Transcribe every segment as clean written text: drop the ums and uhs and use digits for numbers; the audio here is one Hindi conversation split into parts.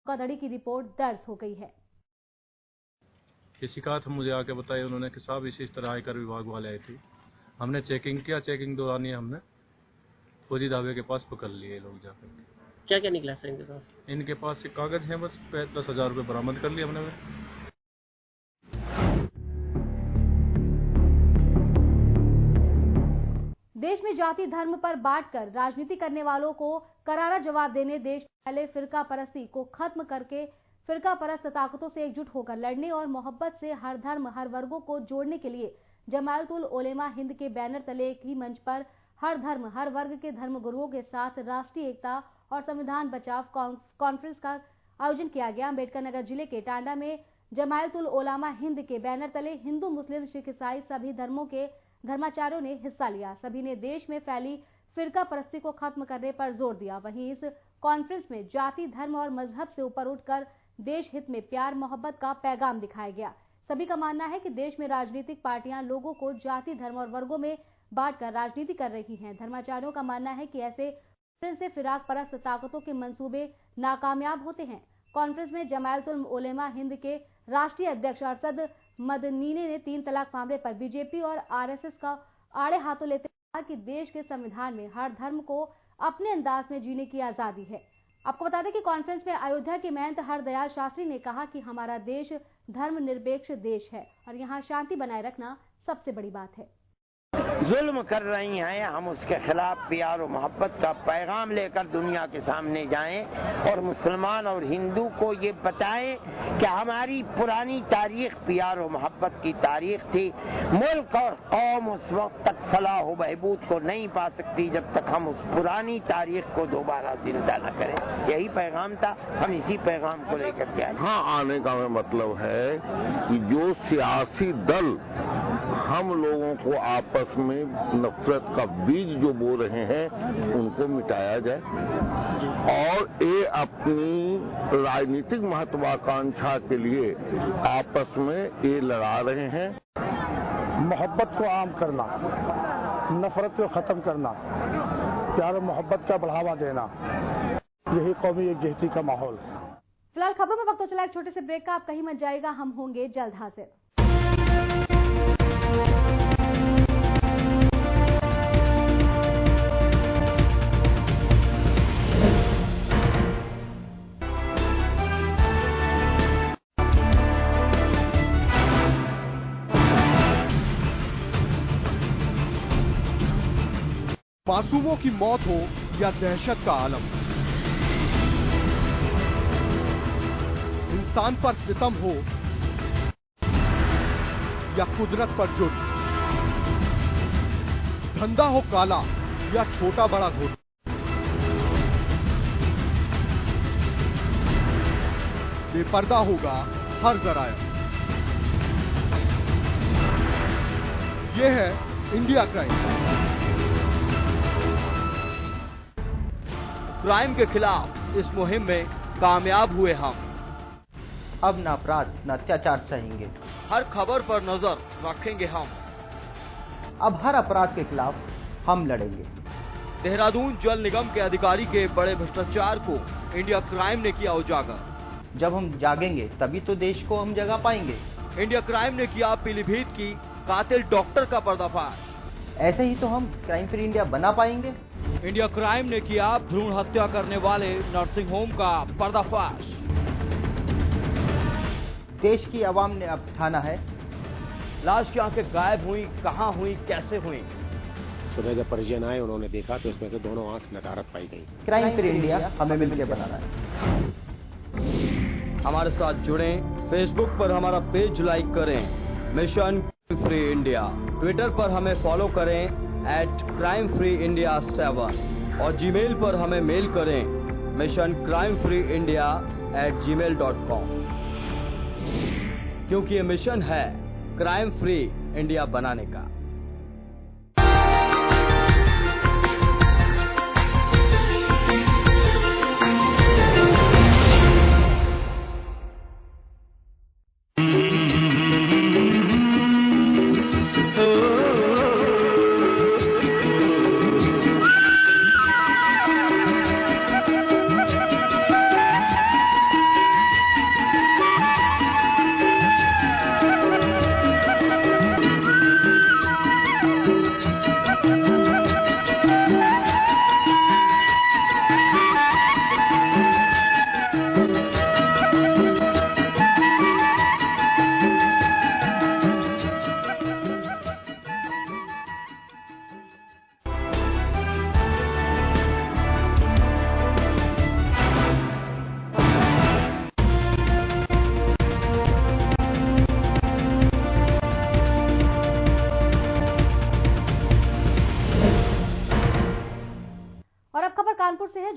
धोखाधड़ी की रिपोर्ट दर्ज हो गई है। ये शिकायत मुझे आके बताई उन्होंने कि साहब इस तरह आयकर विभाग वाले आए थे। हमने चेकिंग किया, चेकिंग दौरान हमने फौजी दावे के पास पकड़ लिए लोग जाकर। क्या क्या निकला सर इनके पास? इनके पास कागज है, बस 10,000 रुपये बरामद कर लिए हमने। देश में जाति धर्म पर बांटकर राजनीति करने वालों को करारा जवाब देने, देश में फैले फिरका परस्ती को खत्म करके फिरका परस्त ताकतों से एकजुट होकर लड़ने और मोहब्बत से हर धर्म हर वर्गों को जोड़ने के लिए जमायतुल उलेमा हिंद के बैनर तले एक ही मंच पर हर धर्म हर वर्ग के धर्म गुरुओं के साथ राष्ट्रीय एकता और संविधान बचाव कॉन्फ्रेंस का आयोजन किया गया। अम्बेडकर नगर जिले के टांडा में जमायतुल उलेमा हिंद के बैनर तले हिंदू, मुस्लिम, सिख, ईसाई सभी धर्मों के धर्माचार्यों ने हिस्सा लिया। सभी ने देश में फैली फिरका परस्ती को खत्म करने पर जोर दिया। वहीं इस कॉन्फ्रेंस में जाति धर्म और मजहब से ऊपर उठकर देश हित में प्यार मोहब्बत का पैगाम दिखाया गया। सभी का मानना है कि देश में राजनीतिक पार्टियां लोगों को जाति धर्म और वर्गों में बांटकर राजनीति कर रही हैं। धर्माचार्यों का मानना है कि ऐसे कॉन्फ्रेंस से फिराक परस्त ताकतों के मंसूबे नाकामयाब होते हैं। कॉन्फ्रेंस में जमायतुल उलेमा हिंद के राष्ट्रीय अध्यक्ष अरशद मदनी ने 3 तलाक मामले पर बीजेपी और आरएसएस का आड़े हाथों लेते कहा कि देश के संविधान में हर धर्म को अपने अंदाज में जीने की आजादी है। आपको बता दें कि कॉन्फ्रेंस में अयोध्या के महंत हरदयाल शास्त्री ने कहा कि हमारा देश धर्मनिरपेक्ष देश है और यहाँ शांति बनाए रखना सबसे बड़ी बात है। जुल्म कर रही हैं, हम उसके खिलाफ प्यार और मोहब्बत का पैगाम लेकर दुनिया के सामने जाएं और मुसलमान और हिंदू को ये बताएं कि हमारी पुरानी तारीख प्यार और मोहब्बत की तारीख थी। मुल्क और कौम उस वक्त तक फलाह व बहबूद को नहीं पा सकती जब तक हम उस पुरानी तारीख को दोबारा जिंदा न करें। यही पैगाम था, हम इसी पैगाम को लेकर के आए। हाँ, आने का मतलब है कि जो सियासी दल हम लोगों को आपस में नफरत का बीज जो बो रहे हैं उनको मिटाया जाए और ये अपनी राजनीतिक महत्वाकांक्षा के लिए आपस में ये लड़ा रहे हैं। मोहब्बत को आम करना, नफरत को खत्म करना, प्यार और मोहब्बत का बढ़ावा देना, यही कौमी एकजुटता का माहौल। फिलहाल खबरों में वक्त तो चला एक छोटे से ब्रेक का। आप कहीं मत जाएगा, हम होंगे जल्द हाजिर। मासूमों की मौत हो या दहशत का आलम, इंसान पर सितम हो या कुदरत पर जुर्म, धंधा हो काला या छोटा बड़ा घोटाला, बेपर्दा होगा हर जराया। यह है इंडिया क्राइम के खिलाफ इस मुहिम में कामयाब हुए हम। अब न अपराध न अत्याचार सहेंगे, हर खबर पर नजर रखेंगे हम। अब हर अपराध के खिलाफ हम लड़ेंगे। देहरादून जल निगम के अधिकारी के बड़े भ्रष्टाचार को इंडिया क्राइम ने किया उजागर। जब हम जागेंगे तभी तो देश को हम जगा पाएंगे। इंडिया क्राइम ने किया पीलीभीत की कातिल डॉक्टर का पर्दाफाश। ऐसे ही तो हम क्राइम फ्री इंडिया बना पाएंगे। इंडिया क्राइम ने किया भ्रूण हत्या करने वाले नर्सिंग होम का पर्दाफाश। देश की आवाम ने अब ठाना है, लाश की आंखें गायब हुई, कहां हुई, कैसे हुई। सुबह जब परिजन आए उन्होंने देखा तो इसमें से दोनों आंख नदारत पाई गई। क्राइम फ्री इंडिया हमें मिलकर बनाना है। हमारे साथ जुड़ें, फेसबुक पर हमारा पेज लाइक करें, मिशन फ्री इंडिया। ट्विटर पर हमें फॉलो करें @crimefreeindia7 और जीमेल पर हमें मेल करें missioncrimefreeindia@gmail.com, क्योंकि ये मिशन है क्राइम फ्री इंडिया बनाने का।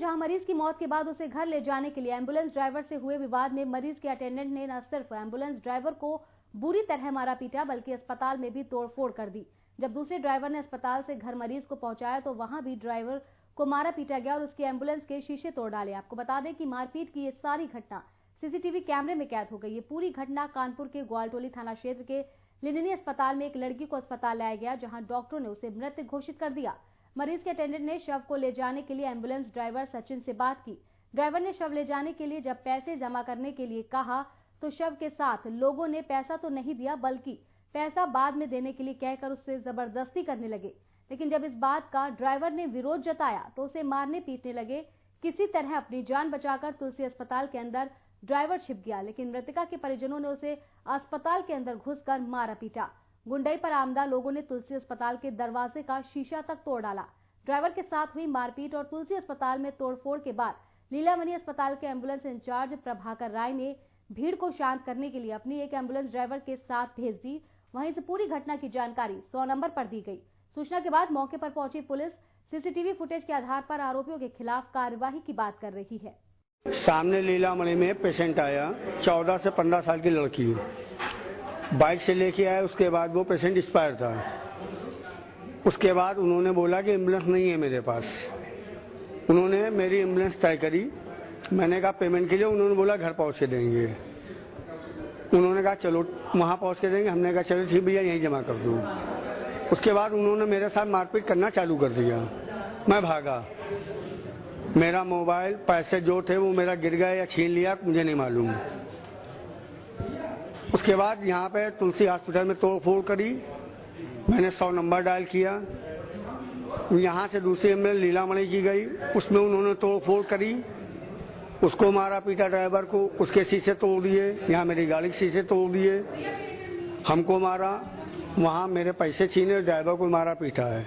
जहां मरीज की मौत के बाद उसे घर ले जाने के लिए एम्बुलेंस ड्राइवर से हुए विवाद में मरीज के अटेंडेंट ने न सिर्फ एम्बुलेंस ड्राइवर को बुरी तरह मारा पीटा बल्कि अस्पताल में भी तोड़फोड़ कर दी। जब दूसरे ड्राइवर ने अस्पताल से घर मरीज को पहुंचाया तो वहां भी ड्राइवर को मारा पीटा गया और उसकी एम्बुलेंस के शीशे तोड़ डाले। आपको बता दें कि मारपीट की ये सारी घटना सीसीटीवी कैमरे में कैद हो गई। ये पूरी घटना कानपुर के ग्वालटोली थाना क्षेत्र के लिनिनी अस्पताल में एक लड़की को अस्पताल लाया गया, जहां डॉक्टरों ने उसे मृत घोषित कर दिया। मरीज के अटेंडेंट ने शव को ले जाने के लिए एम्बुलेंस ड्राइवर सचिन से बात की। ड्राइवर ने शव ले जाने के लिए जब पैसे जमा करने के लिए कहा तो शव के साथ लोगों ने पैसा तो नहीं दिया बल्कि पैसा बाद में देने के लिए कहकर उससे जबरदस्ती करने लगे। लेकिन जब इस बात का ड्राइवर ने विरोध जताया तो उसे मारने पीटने लगे। किसी तरह अपनी जान बचाकर तुलसी अस्पताल के अंदर ड्राइवर छिप गया, लेकिन मृतका के परिजनों ने उसे अस्पताल के अंदर घुसकर मारा पीटा। गुंडई पर आमदा लोगों ने तुलसी अस्पताल के दरवाजे का शीशा तक तोड़ डाला। ड्राइवर के साथ हुई मारपीट और तुलसी अस्पताल में तोड़फोड़ के बाद लीलामणि अस्पताल के एम्बुलेंस इंचार्ज प्रभाकर राय ने भीड़ को शांत करने के लिए अपनी एक एम्बुलेंस ड्राइवर के साथ भेज दी। वहीं से पूरी घटना की जानकारी 100 नंबर पर दी गई। सूचना के बाद मौके पर पहुंची पुलिस सीसीटीवी फुटेज के आधार पर आरोपियों के खिलाफ कार्यवाही की बात कर रही है। सामने लीलामणि में पेशेंट आया, 14 से 15 साल की लड़की, बाइक से लेके आया। उसके बाद वो पेशेंट एक्सपायर था। उसके बाद उन्होंने बोला कि एम्बुलेंस नहीं है मेरे पास। उन्होंने मेरी एम्बुलेंस तय करी। मैंने कहा पेमेंट के लिए, उन्होंने बोला घर पहुंच के देंगे। उन्होंने कहा चलो वहां पहुंच के देंगे। हमने कहा चलो ठीक भैया यहीं जमा कर दूं। उसके बाद उन्होंने मेरे साथ मारपीट करना चालू कर दिया। मैं भागा। मेरा मोबाइल, पैसे जो थे वो मेरा गिर गया या छीन लिया, मुझे नहीं मालूम। उसके बाद यहाँ पे तुलसी हॉस्पिटल में तोड़फोड़ करी। मैंने 100 नंबर डायल किया। यहाँ से दूसरी एम्बुलेंस लीलामणि की गई, उसमें उन्होंने तोड़फोड़ करी। उसको मारा पीटा, ड्राइवर को, उसके शीशे तोड़ दिए। यहाँ मेरी गाड़ी के शीशे तोड़ दिए। हमको मारा, वहाँ मेरे पैसे छीने, ड्राइवर को मारा पीटा है।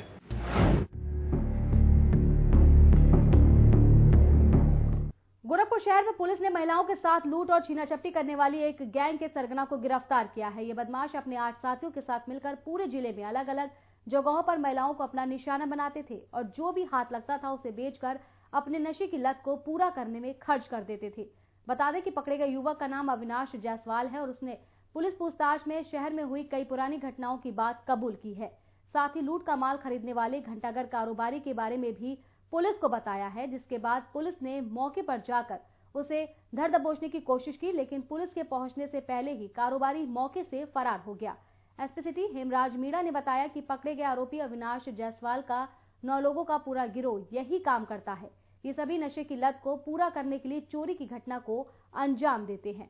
गोरखपुर शहर में पुलिस ने महिलाओं के साथ लूट और छीना-झपटी करने वाली एक गैंग के सरगना को गिरफ्तार किया है। ये बदमाश अपने 8 साथियों के साथ मिलकर पूरे जिले में अलग अलग जगहों पर महिलाओं को अपना निशाना बनाते थे और जो भी हाथ लगता था उसे बेचकर अपने नशे की लत को पूरा करने में खर्च कर देते थे। बता दें कि पकड़े गए युवक का नाम अविनाश जायसवाल है और उसने पुलिस पूछताछ में शहर में हुई कई पुरानी घटनाओं की बात कबूल की है। साथ ही लूट का माल खरीदने वाले घंटाघर कारोबारी के बारे में भी पुलिस को बताया है, जिसके बाद पुलिस ने मौके पर जाकर उसे धर दबोचने की कोशिश की, लेकिन पुलिस के पहुंचने से पहले ही कारोबारी मौके से फरार हो गया। एसपी सिटी हेमराज मीणा ने बताया कि पकड़े गए आरोपी अविनाश जायसवाल का 9 लोगों का पूरा गिरोह यही काम करता है। ये सभी नशे की लत को पूरा करने के लिए चोरी की घटना को अंजाम देते हैं।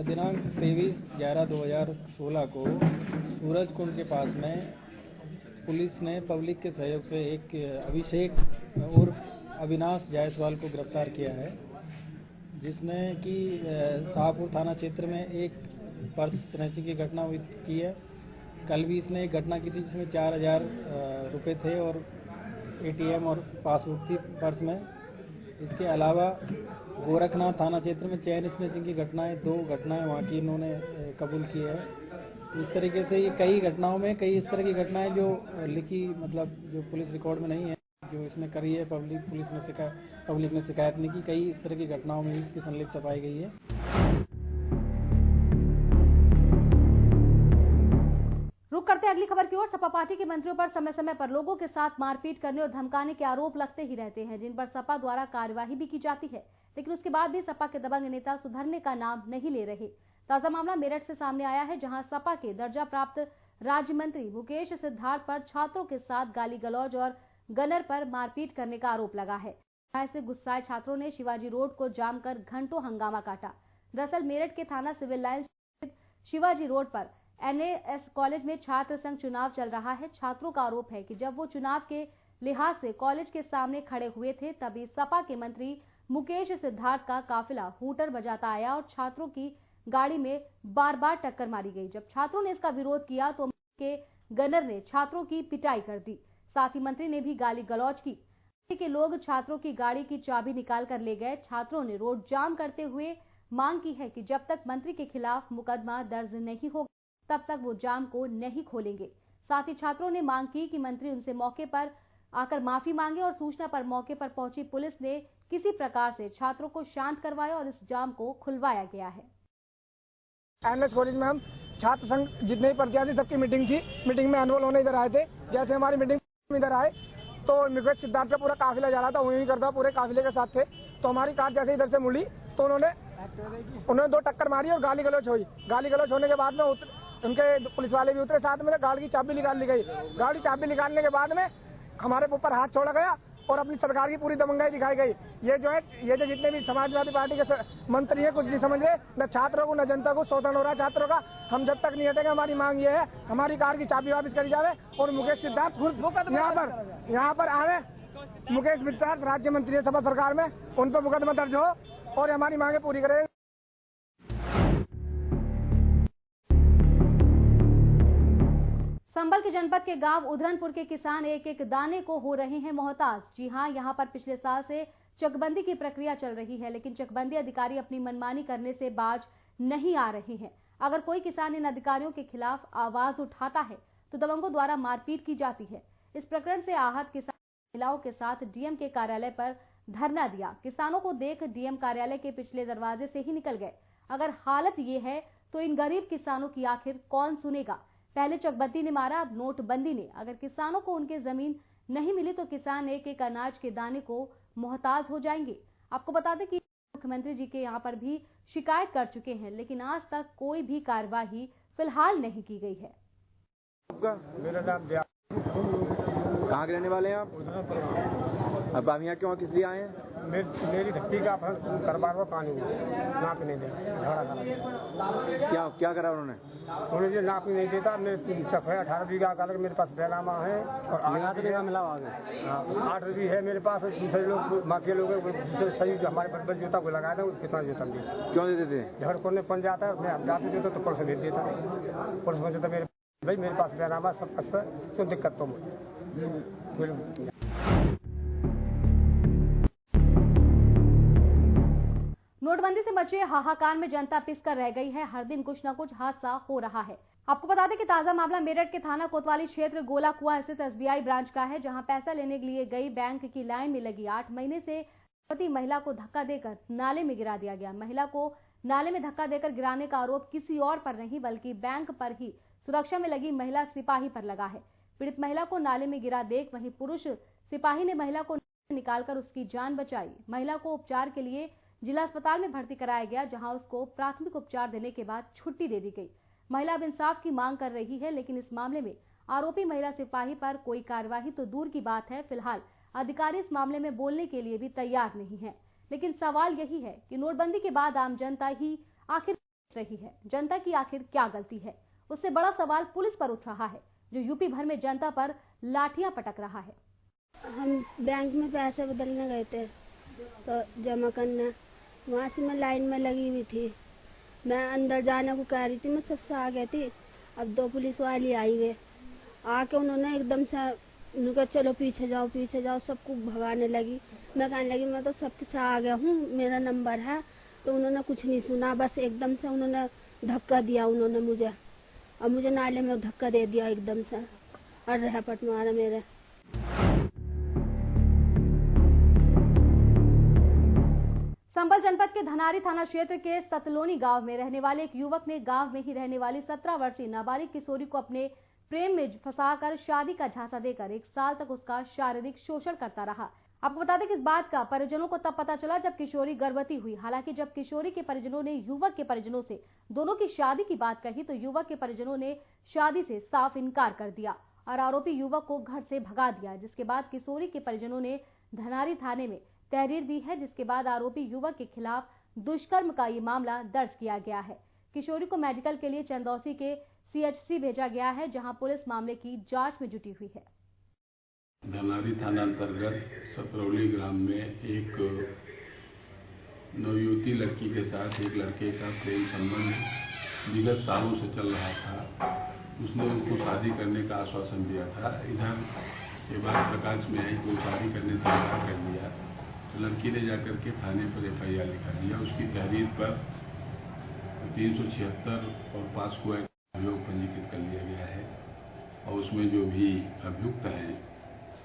दिनांक 23/11/2016 को सूरज कुंड के पास में पुलिस ने पब्लिक के सहयोग से एक अभिषेक उर्फ अविनाश जायसवाल को गिरफ्तार किया है, जिसने कि शाहपुर थाना क्षेत्र में एक पर्स स्नैचिंग की घटना हुई की है। कल भी इसने एक घटना की थी जिसमें 4000 रुपये थे और एटीएम और पासबुक थी पर्स में। इसके अलावा गोरखनाथ थाना क्षेत्र में चैन स्नैचिंग की घटनाएं, 2 घटनाएं वहाँ की इन्होंने कबूल की है। इस तरीके से ये कई घटनाओं में कई इस तरह की घटनाएं जो लिखी मतलब जो पुलिस रिकॉर्ड में नहीं है, जो इसने करी है, पब्लिक ने शिकायत नहीं की, कई इस तरह की घटनाओं में इसकी संलिप्तता पाई गई है। रुक करते अगली खबर की ओर। सपा पार्टी के मंत्रियों पर समय समय पर लोगों के साथ मारपीट करने और धमकाने के आरोप लगते ही रहते हैं, जिन पर सपा द्वारा कार्यवाही भी की जाती है, लेकिन उसके बाद भी सपा के दबंग नेता सुधरने का नाम नहीं ले रहे। ताजा मामला मेरठ से सामने आया है, जहां सपा के दर्जा प्राप्त राज्य मंत्री मुकेश सिद्धार्थ पर छात्रों के साथ गाली गलौज और गनर पर मारपीट करने का आरोप लगा है। ऐसे गुस्साए छात्रों ने शिवाजी रोड को जाम कर घंटों हंगामा काटा। दरअसल मेरठ के थाना सिविल लाइन शिवाजी रोड पर NAS कॉलेज में छात्र संघ चुनाव चल रहा है। छात्रों का आरोप है कि जब वो चुनाव के लिहाज से कॉलेज के सामने खड़े हुए थे, तभी सपा के मंत्री मुकेश सिद्धार्थ का काफिला हूटर बजाता आया और छात्रों की गाड़ी में बार बार टक्कर मारी गई। जब छात्रों ने इसका विरोध किया तो के गनर ने छात्रों की पिटाई कर दी। साथ ही मंत्री ने भी गाली गलौज की। के लोग छात्रों की गाड़ी की चाबी निकाल कर ले गए। छात्रों ने रोड जाम करते हुए मांग की है कि जब तक मंत्री के खिलाफ मुकदमा दर्ज नहीं होगा तब तक वो जाम को नहीं खोलेंगे। साथ ही छात्रों ने मांग की कि मंत्री उनसे मौके पर आकर माफी मांगे और सूचना पर मौके पर पहुंची पुलिस ने किसी प्रकार से छात्रों को शांत करवाया और इस जाम को खुलवाया गया है। एनएस कॉलेज में हम छात्र संघ जितने भी प्रत्याशी सबकी मीटिंग थी। मीटिंग में अनमोल होने इधर आए थे। जैसे हमारी मीटिंग में इधर आए तो मुकेश सिद्धार्थ का पूरा काफिला जा रहा था, वही करता पूरे काफिले के साथ थे। तो हमारी कार जैसे इधर से मुड़ी तो उन्होंने 2 टक्कर मारी और गाली गलौज हुई। गाली गलौज होने के बाद में उनके पुलिस वाले भी उतरे साथ में, गाड़ी की चाबी निकाल ली गई। गाड़ी चाबी निकालने के बाद में हमारे ऊपर हाथ छोड़ा गया और अपनी सरकार की पूरी दबंगाई दिखाई गई। ये जो जितने भी समाजवादी पार्टी के मंत्री हैं कुछ नहीं समझ रहे, न छात्रों को न जनता को शोषण हो रहा है छात्रों का। हम जब तक नहीं हटेंगे हमारी मांग ये है हमारी कार की चाबी वापस करी जावे और मुकेश सिद्धार्थ यहाँ पर आवे। मुकेश सिद्धार्थ राज्य मंत्री है सभा सरकार में, उन पर मुकदमा दर्ज हो और हमारी मांगे पूरी करें। संभल के जनपद के गांव उधरनपुर के किसान एक एक दाने को हो रहे हैं मोहताज। जी हां, यहां पर पिछले साल से चकबंदी की प्रक्रिया चल रही है, लेकिन चकबंदी अधिकारी अपनी मनमानी करने से बाज नहीं आ रहे हैं। अगर कोई किसान इन अधिकारियों के खिलाफ आवाज उठाता है तो दबंगों द्वारा मारपीट की जाती है। इस प्रकरण से आहत किसान महिलाओं के साथ डीएम के कार्यालय पर धरना दिया। किसानों को देख डीएम कार्यालय के पिछले दरवाजे से ही निकल गए। अगर हालत ये है तो इन गरीब किसानों की आखिर कौन सुनेगा। पहले चकबंदी ने मारा, अब नोटबंदी ने। अगर किसानों को उनके जमीन नहीं मिली तो किसान एक एक अनाज के दाने को मोहताज हो जाएंगे। आपको बता दें कि मुख्यमंत्री जी के यहाँ पर भी शिकायत कर चुके हैं, लेकिन आज तक कोई भी कार्यवाही फिलहाल नहीं की गई है। मेरा नाम कहाँ के रहने वाले हैं आप? अब आप यहाँ क्यों किस लिए आए हैं? मेरी धक्की का करवा पानी नाप नहीं क्या क्या करा उन्होंने? उन्हें नाप नहीं देता। मेरे 18 बीघा का मेरे पास बैनामा है और 8 बीघा मिला 8 भी है मेरे पास। दूसरे लोग माफिया लोग सही जो हमारे बर्बर जोता को लगाए थे कितना जोता भी क्यों देते थे? झड़ कोने पन जाता है, मैं जाते देता तो पुलिस भेज देता। पुलिस में मेरे भाई मेरे पास बैनामा सब कुछ पर क्यों दिक्कत तो नोटबंदी से मचे हाहाकार में जनता पिसकर रह गई है। हर दिन कुछ न कुछ हादसा हो रहा है। आपको बता दें कि ताजा मामला मेरठ के थाना कोतवाली क्षेत्र गोला कुआं स्थित एसबीआई ब्रांच का है, जहां पैसा लेने के लिए गई बैंक की लाइन में लगी 8 महीने से पति महिला को धक्का देकर नाले में गिरा दिया गया। महिला को नाले में धक्का देकर गिराने का आरोप किसी और पर नहीं बल्कि बैंक पर ही सुरक्षा में लगी महिला सिपाही पर लगा है। पीड़ित महिला को नाले में गिरा देख वहीं पुरुष सिपाही ने महिला को निकालकर उसकी जान बचाई। महिला को उपचार के लिए जिला अस्पताल में भर्ती कराया गया, जहां उसको प्राथमिक उपचार देने के बाद छुट्टी दे दी गई। महिला अब इंसाफ की मांग कर रही है, लेकिन इस मामले में आरोपी महिला सिपाही पर कोई कार्यवाही तो दूर की बात है, फिलहाल अधिकारी इस मामले में बोलने के लिए भी तैयार नहीं है। लेकिन सवाल यही है कि नोटबंदी के बाद आम जनता ही आखिर रही है। जनता की आखिर क्या गलती है? उससे बड़ा सवाल पुलिस पर उठ रहा है, जो यूपी भर में जनता पर लाठियां पटक रहा है। हम बैंक में पैसे बदलने गए थे तो जमा करने, वहाँ से मैं लाइन में लगी हुई थी। मैं अंदर जाने को कह रही थी, मैं सबसे आ गई थी। अब 2 पुलिस वाले आई हुए, आके उन्होंने एकदम से उनका चलो पीछे जाओ सबको भगाने लगी। मैं कहने लगी मैं तो सबके साथ आ गया हूँ, मेरा नंबर है। तो उन्होंने कुछ नहीं सुना, बस एकदम से उन्होंने धक्का दिया उन्होंने मुझे, और मुझे नाले में धक्का दे दिया एकदम से और रहपट मारा मेरे। संभल जनपद के धनारी थाना क्षेत्र के सतलोनी गांव में रहने वाले एक युवक ने गांव में ही रहने वाली 17 वर्षीय नाबालिग किशोरी को अपने प्रेम में फंसाकर शादी का झांसा देकर 1 साल तक उसका शारीरिक शोषण करता रहा। आपको बता दें कि इस बात का परिजनों को तब पता चला जब किशोरी गर्भवती हुई। हालांकि जब किशोरी के परिजनों ने युवक के परिजनों से दोनों की शादी की बात कही तो युवक के परिजनों ने शादी से साफ इनकार कर दिया और आरोपी युवक को घर से भगा दिया, जिसके बाद किशोरी के परिजनों ने धनारी थाने में तहरीर दी है, जिसके बाद आरोपी युवक के खिलाफ दुष्कर्म का ये मामला दर्ज किया गया है। किशोरी को मेडिकल के लिए चंदौसी के सीएचसी भेजा गया है, जहां पुलिस मामले की जांच में जुटी हुई है। धनारी थाना अंतर्गत सतरौली ग्राम में एक नवयुवती लड़की के साथ एक लड़के का प्रेम संबंध विगत सालों से चल रहा था। उसने उनको शादी करने का आश्वासन दिया था। इधर ये बात प्रकाश में आई, कोई शादी करने से इनकार कर दिया तो लड़की ने जाकर के थाने पर FIR लिखा दिया। उसकी तहरीर पर 376 और पास्को एक्ट अभियोग पंजीकृत कर लिया गया है और उसमें जो भी अभियुक्त हैं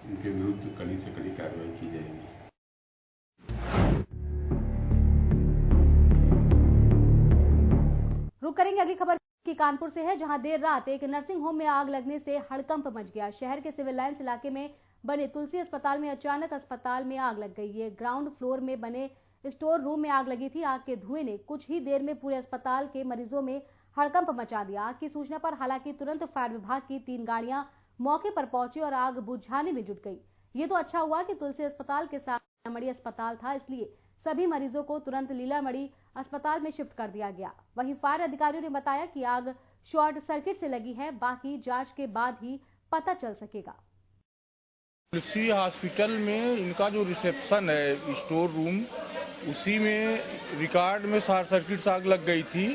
उनके विरुद्ध कड़ी से कड़ी कार्रवाई की जाएगी। रुक करेंगे अगली खबर की कानपुर से है, जहां देर रात एक नर्सिंग होम में आग लगने से हड़कंप मच गया। शहर के सिविल लाइंस इलाके में बने तुलसी अस्पताल में अचानक अस्पताल में आग लग गई। ये ग्राउंड फ्लोर में बने स्टोर रूम में आग लगी थी। आग के धुएं ने कुछ ही देर में पूरे अस्पताल के मरीजों में हड़कंप मचा दिया। आग की सूचना पर हालांकि तुरंत फायर विभाग की 3 गाड़ियां मौके पर पहुंची और आग बुझाने में जुट गई। ये तो अच्छा हुआ कि तुलसी अस्पताल के साथ लीलामणि अस्पताल था, इसलिए सभी मरीजों को तुरंत लीलामणि अस्पताल में शिफ्ट कर दिया गया। वहीं फायर अधिकारियों ने बताया कि आग शॉर्ट सर्किट से लगी है, बाकी जांच के बाद ही पता चल सकेगा। तुलसी हॉस्पिटल में इनका जो रिसेप्शन है स्टोर रूम, उसी में रिकॉर्ड में शॉर्ट सर्किट से आग लग गई थी,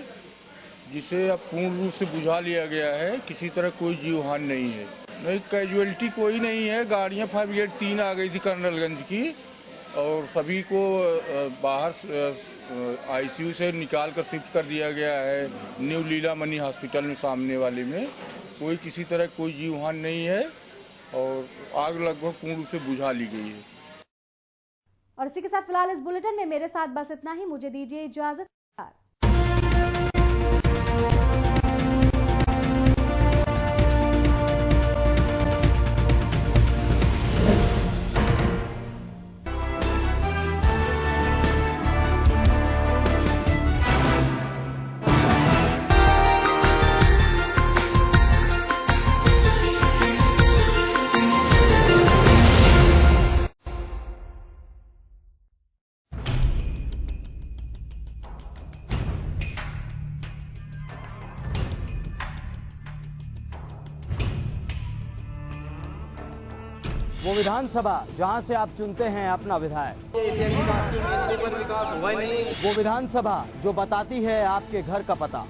जिसे अब पूर्ण रूप से बुझा लिया गया है। किसी तरह कोई जीवहानि नहीं है, नहीं कैजुअलिटी कोई नहीं है। गाड़ियां फायर ब्रिगेड 3 आ गई थी कर्नलगंज की और सभी को बाहर आईसीयू से निकाल कर शिफ्ट कर दिया गया है न्यू लीलामणि हॉस्पिटल में सामने वाले में। कोई किसी तरह कोई जीवहानि नहीं है और आग लगभग पूर्ण रूप से बुझा ली गई है। और इसी के साथ फिलहाल इस बुलेटिन में मेरे साथ बस इतना ही। मुझे दीजिए इजाजत। वो विधानसभा जहां से आप चुनते हैं अपना विधायक, वो विधानसभा जो बताती है आपके घर का पता,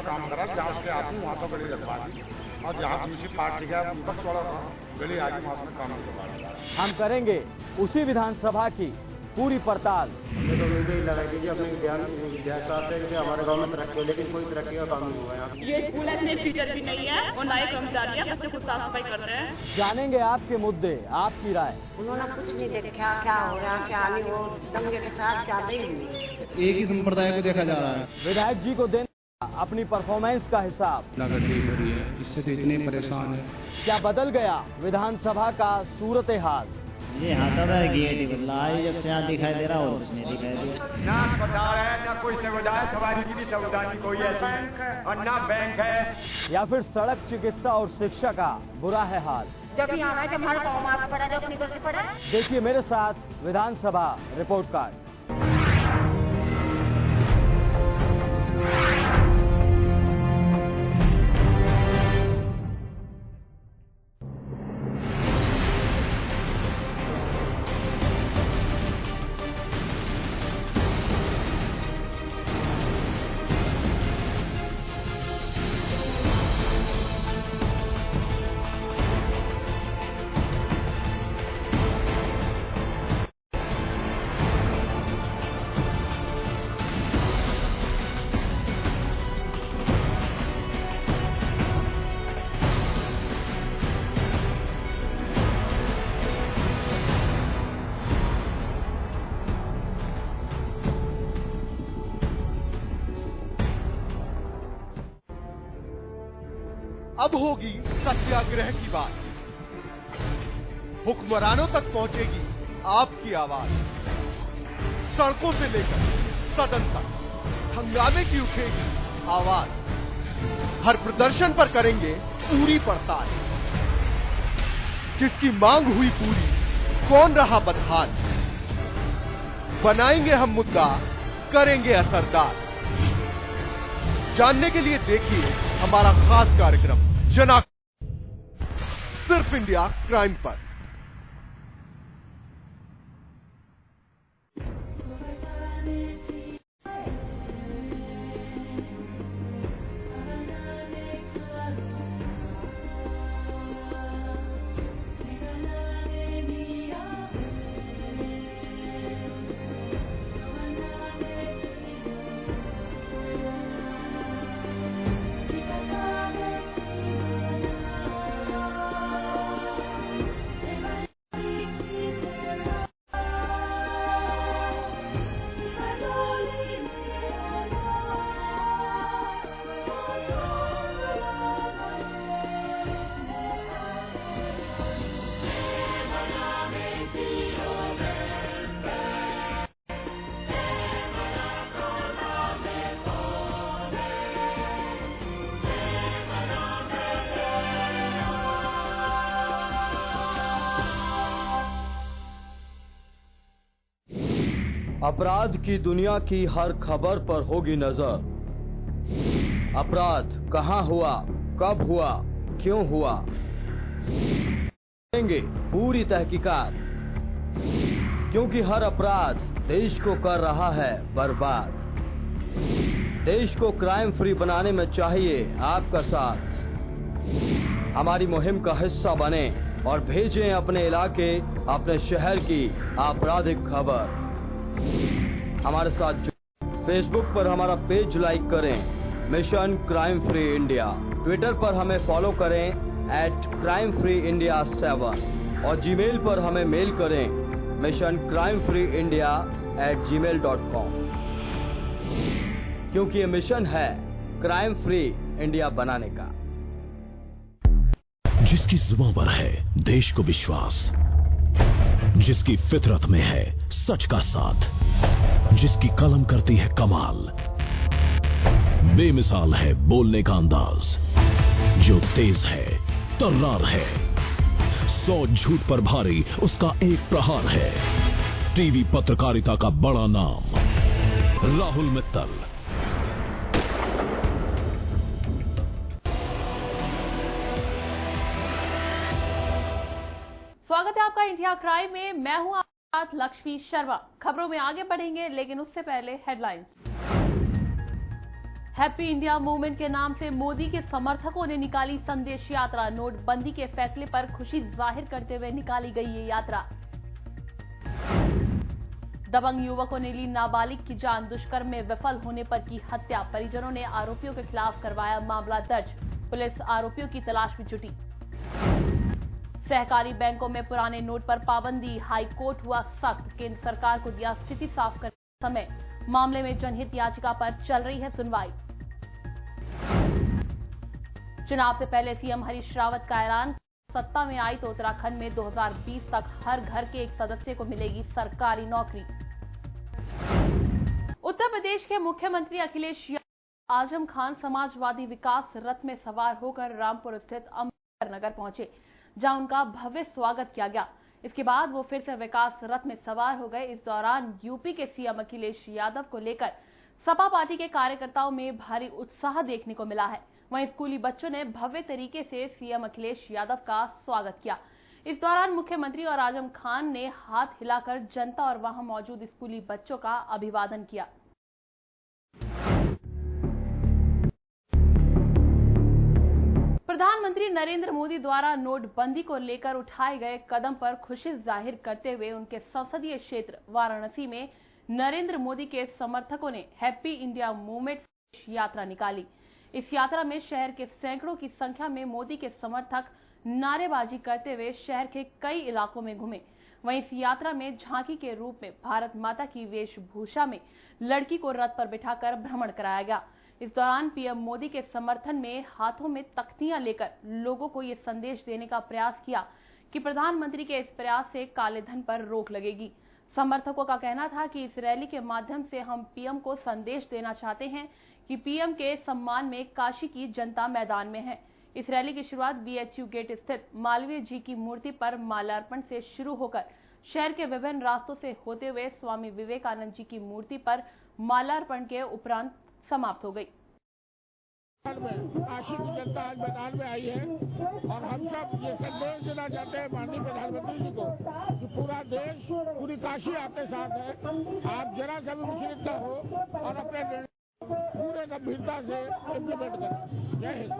काम करा जहाँ से आती वहाँ तो गली लगवा दी और जहाँ दूसरी पार्टी का थोड़ा गली आगे वहाँ से काम करवा दी। हम करेंगे उसी विधानसभा की पूरी पड़ताल। लगाई दीजिए अपने कि हमारे गांव में तरक्की हो, लेकिन कोई तरक्की का काम नहीं हुआ यहाँ। ये स्कूल में टीचर भी नहीं है और नए कर्मचारी है, बच्चे खुद साफ सफाई कर रहे हैं। जानेंगे आपके मुद्दे, आपकी राय। उन्होंने कुछ नहीं देखा, क्या हो रहा क्या नहीं, वो दंगे के साथ चाहते ही नहीं। एक ही संप्रदाय को देखा जा रहा है। विधायक जी को देना अपनी परफॉर्मेंस का हिसाब। इससे तो इतने परेशान है। क्या बदल गया विधानसभा का सूरत हाल? ये हाथा था गेट ही बदला है, जब से यहाँ दिखाई दे रहा और कुछ नहीं दिखाई दिया। ना अस्पताल है, ना कोई सुविधा है, सवारी की भी सुविधा नहीं कोई है और ना बैंक है। या फिर सड़क, चिकित्सा और शिक्षा का बुरा है हाल। जब यहाँ आए हमारे गाँव में आगे पड़ा, जब निकल से पड़ा। देखिए मेरे साथ विधानसभा रिपोर्ट कार्ड। अब होगी सत्याग्रह की बात। हुक्मरानों तक पहुंचेगी आपकी आवाज। सड़कों से लेकर सदन तक हंगामे की उठेगी आवाज। हर प्रदर्शन पर करेंगे पूरी पड़ताल। किसकी मांग हुई पूरी, कौन रहा बदहाल। बनाएंगे हम मुद्दा, करेंगे असरदार। जानने के लिए देखिए हमारा खास कार्यक्रम जना, सिर्फ इंडिया क्राइम पर। अपराध की दुनिया की हर खबर पर होगी नजर। अपराध कहां हुआ, कब हुआ, क्यों हुआ, करेंगे पूरी तहकीकात, क्योंकि हर अपराध देश को कर रहा है बर्बाद। देश को क्राइम फ्री बनाने में चाहिए आपका साथ। हमारी मुहिम का हिस्सा बने और भेजें अपने इलाके, अपने शहर की आपराधिक खबर। हमारे साथ फेसबुक पर हमारा पेज लाइक करें, mission crime free India. Twitter पर हमें फॉलो करें @crimefreeindia7 और जीमेल पर हमें मेल करें missioncrimefreeindia@gmail.com, क्योंकि ये मिशन है क्राइम फ्री इंडिया बनाने का। जिसकी जुबान पर है देश को विश्वास, जिसकी फितरत में है सच का साथ, जिसकी कलम करती है कमाल, बेमिसाल है बोलने का अंदाज, जो तेज है, तर्रार है, 100 झूठ पर भारी उसका एक प्रहार है। टीवी पत्रकारिता का बड़ा नाम राहुल मित्तल। स्वागत है आपका इंडिया क्राइम में। मैं हूं आपके साथ लक्ष्मी शर्मा। खबरों में आगे बढ़ेंगे, लेकिन उससे पहले हेडलाइंस। हैप्पी इंडिया मूवमेंट के नाम से मोदी के समर्थकों ने निकाली संदेश यात्रा। नोटबंदी के फैसले पर खुशी जाहिर करते हुए निकाली गई ये यात्रा। दबंग युवकों ने ली नाबालिग की जान, दुष्कर्म में विफल होने पर की हत्या। परिजनों ने आरोपियों के खिलाफ करवाया मामला दर्ज। पुलिस आरोपियों की तलाश में जुटी। सहकारी बैंकों में पुराने नोट पर पाबंदी, हाई कोर्ट हुआ सख्त। केंद्र सरकार को दिया स्थिति साफ करने का समय। मामले में जनहित याचिका पर चल रही है सुनवाई। चुनाव से पहले सीएम हरीश रावत का ऐलान, सत्ता में आई तो उत्तराखंड में 2020 तक हर घर के एक सदस्य को मिलेगी सरकारी नौकरी। उत्तर प्रदेश के मुख्यमंत्री अखिलेश यादव आजम खान समाजवादी विकास रथ में सवार होकर रामपुर स्थित अंबेडकर नगर पहुंचे, जहां उनका भव्य स्वागत किया गया। इसके बाद वो फिर से विकास रथ में सवार हो गए। इस दौरान यूपी के सीएम अखिलेश यादव को लेकर सपा पार्टी के कार्यकर्ताओं में भारी उत्साह देखने को मिला है। वहीं स्कूली बच्चों ने भव्य तरीके से सीएम अखिलेश यादव का स्वागत किया। इस दौरान मुख्यमंत्री और आजम खान ने हाथ हिलाकर जनता और वहां मौजूद स्कूली बच्चों का अभिवादन किया। प्रधानमंत्री नरेंद्र मोदी द्वारा नोटबंदी को लेकर उठाए गए कदम पर खुशी जाहिर करते हुए उनके संसदीय क्षेत्र वाराणसी में नरेंद्र मोदी के समर्थकों ने हैप्पी इंडिया मूवमेंट यात्रा निकाली। इस यात्रा में शहर के सैकड़ों की संख्या में मोदी के समर्थक नारेबाजी करते हुए शहर के कई इलाकों में घूमे। वहीं इस यात्रा में झांकी के रूप में भारत माता की वेशभूषा में लड़की को रथ पर बिठाकर भ्रमण कराया गया। इस दौरान पीएम मोदी के समर्थन में हाथों में तख्तियां लेकर लोगों को ये संदेश देने का प्रयास किया कि प्रधानमंत्री के इस प्रयास से काले धन पर रोक लगेगी। समर्थकों का कहना था कि इस रैली के माध्यम से हम पीएम को संदेश देना चाहते हैं कि पीएम के सम्मान में काशी की जनता मैदान में है। इस रैली की शुरुआत बीएचयू गेट स्थित मालवीय जी की मूर्ति पर माल्यार्पण से शुरू होकर शहर के विभिन्न रास्तों से होते हुए स्वामी विवेकानंद जी की मूर्ति पर माल्यार्पण के उपरांत समाप्त हो गई। काशी की जनता आज मैदान में आई है और हम सब ये संदेश देना चाहते हैं माननीय प्रधानमंत्री जी को कि पूरा देश, पूरी काशी आपके साथ है। आप जरा सा भी विचलित न हो और अपने पूरे गंभीरता से इम्प्लीमेंट करें। जय हिंद।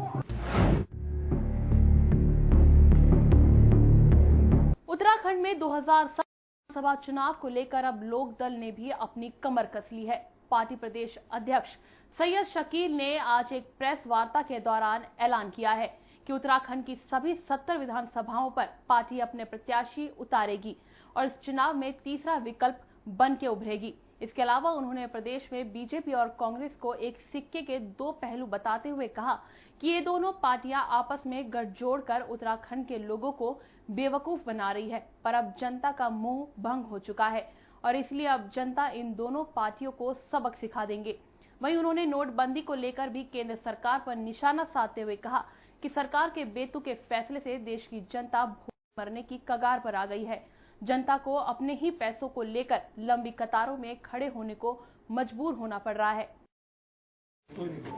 उत्तराखंड में 2007 लोकसभा चुनाव को लेकर अब लोकदल ने भी अपनी कमर कस ली है। पार्टी प्रदेश अध्यक्ष सैयद शकील ने आज एक प्रेस वार्ता के दौरान ऐलान किया है कि उत्तराखंड की सभी 70 विधानसभाओं पर पार्टी अपने प्रत्याशी उतारेगी और इस चुनाव में तीसरा विकल्प बन के उभरेगी। इसके अलावा उन्होंने प्रदेश में बीजेपी और कांग्रेस को एक सिक्के के दो पहलू बताते हुए कहा कि ये दोनों पार्टियां आपस में गठजोड़ कर उत्तराखंड के लोगों को बेवकूफ बना रही है, पर अब जनता का मोह भंग हो चुका है और इसलिए अब जनता इन दोनों पार्टियों को सबक सिखा देंगे। वहीं उन्होंने नोटबंदी को लेकर भी केंद्र सरकार पर निशाना साधते हुए कहा कि सरकार के बेतुके फैसले से देश की जनता भूख मरने की कगार पर आ गई है। जनता को अपने ही पैसों को लेकर लंबी कतारों में खड़े होने को मजबूर होना पड़ रहा है।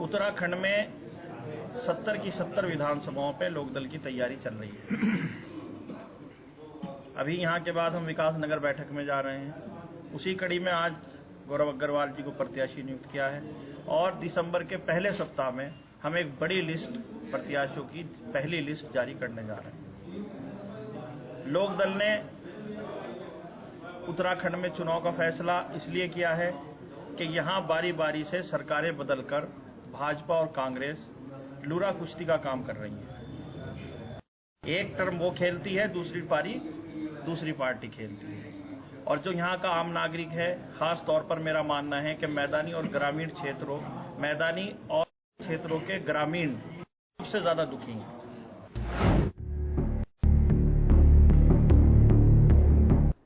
उत्तराखंड में 70 की 70 विधानसभाओं पे लोकदल की तैयारी चल रही है। अभी यहाँ के बाद हम विकास नगर बैठक में जा रहे हैं। उसी कड़ी में आज गौरव अग्रवाल जी को प्रत्याशी नियुक्त किया है और दिसंबर के पहले सप्ताह में हम एक बड़ी लिस्ट प्रत्याशियों की पहली लिस्ट जारी करने जा रहे हैं। लोकदल ने उत्तराखंड में चुनाव का फैसला इसलिए किया है कि यहाँ बारी बारी से सरकारें बदलकर भाजपा और कांग्रेस लूरा कुश्ती का काम कर रही है। एक टर्म वो खेलती है, दूसरी पारी दूसरी पार्टी खेलती है। और जो यहाँ का आम नागरिक है, खास तौर पर मेरा मानना है कि मैदानी और ग्रामीण क्षेत्रों के ग्रामीण सबसे ज्यादा दुखी हैं।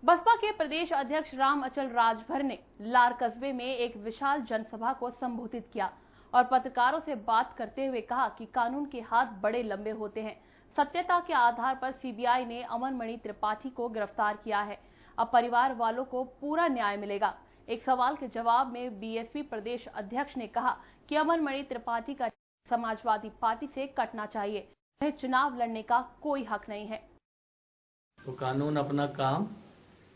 बसपा के प्रदेश अध्यक्ष राम अचल राजभर ने लार कस्बे में एक विशाल जनसभा को संबोधित किया और पत्रकारों से बात करते हुए कहा कि कानून के हाथ बड़े लंबे होते हैं। सत्यता के आधार पर सीबीआई ने अमनमणि त्रिपाठी को गिरफ्तार किया है। अब परिवार वालों को पूरा न्याय मिलेगा। एक सवाल के जवाब में बीएसपी प्रदेश अध्यक्ष ने कहा कि अमनमणि त्रिपाठी का समाजवादी पार्टी से कटना चाहिए। उन्हें चुनाव लड़ने का कोई हक नहीं है। तो कानून अपना काम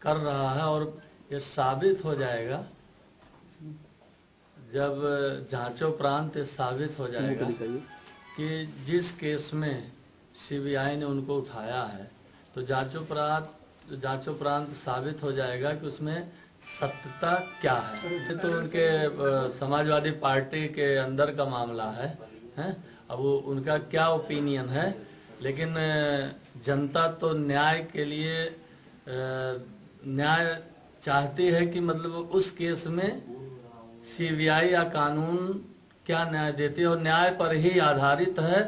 कर रहा है और ये साबित हो जाएगा जब जांचोपरांत साबित हो जाएगा कि जिस केस में सीबीआई ने उनको उठाया है, तो जांचोपरांत साबित हो जाएगा कि उसमें सत्यता क्या है। तो उनके समाजवादी पार्टी के अंदर का मामला है? अब वो उनका क्या ओपिनियन है, लेकिन जनता तो न्याय के लिए न्याय चाहती है कि मतलब उस केस में सीबीआई या कानून क्या न्याय देती है और न्याय पर ही आधारित है।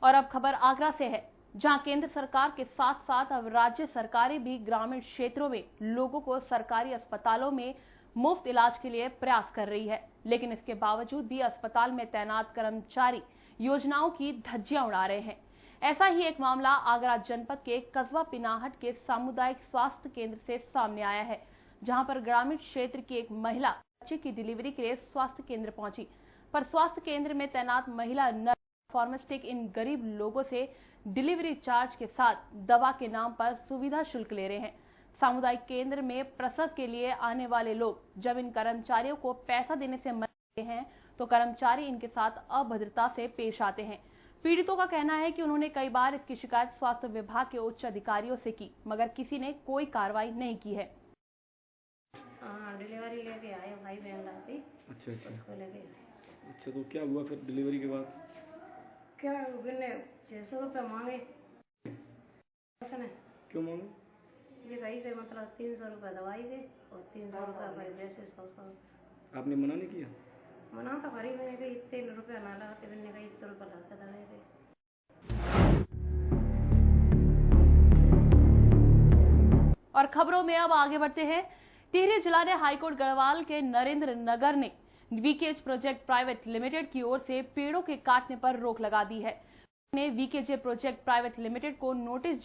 और अब खबर आगरा से है, जहां केंद्र सरकार के साथ साथ अब राज्य सरकारें भी ग्रामीण क्षेत्रों में लोगों को सरकारी अस्पतालों में मुफ्त इलाज के लिए प्रयास कर रही है। लेकिन इसके बावजूद भी अस्पताल में तैनात कर्मचारी योजनाओं की धज्जियां उड़ा रहे हैं। ऐसा ही एक मामला आगरा जनपद के कस्बा पिनाहट के सामुदायिक स्वास्थ्य केंद्र से सामने आया है, जहां पर ग्रामीण क्षेत्र की एक महिला बच्चे की डिलीवरी के लिए स्वास्थ्य केंद्र पहुंची, पर स्वास्थ्य केंद्र में तैनात महिला नर्स फार्मास्टिक इन गरीब लोगों से डिलीवरी चार्ज के साथ दवा के नाम पर सुविधा शुल्क ले रहे हैं। सामुदायिक केंद्र में प्रसव के लिए आने वाले लोग जब इन कर्मचारियों को पैसा देने से मना करते हैं, तो कर्मचारी इनके साथ अभद्रता से पेश आते हैं। पीड़ितों का कहना है कि उन्होंने कई बार इसकी शिकायत स्वास्थ्य विभाग के उच्च अधिकारियों से की, मगर किसी ने कोई कार्रवाई नहीं की है। डिलीवरी लेके आए भाई बहन लाती। अच्छा, तो क्या हुआ फिर डिलीवरी के बाद? क्या 600 रुपये मांगे। क्यों मांगे? ये भाई के मतलब 300 रुपये दवाई दे और 300 रुपये वैसे 100। आपने मना नहीं किया? मना तो करी, मैंने कही इतने रुपये ना लाते, मैंने कही इतने रुपये लाते दवाई दे। और खबरों में अब आगे बढ़ते हैं। टिहरी जिला ने हाईकोर्ट गढ़वाल के नरेंद्र नगर ने वीकेज प्रोजेक्ट प्राइवेट लिमिटेड की ओर से पेड़ों के काटने पर रोक लगा दी है। ने वीकेजे प्रोजेक्ट प्राइवेट लिमिटेड को नोटिस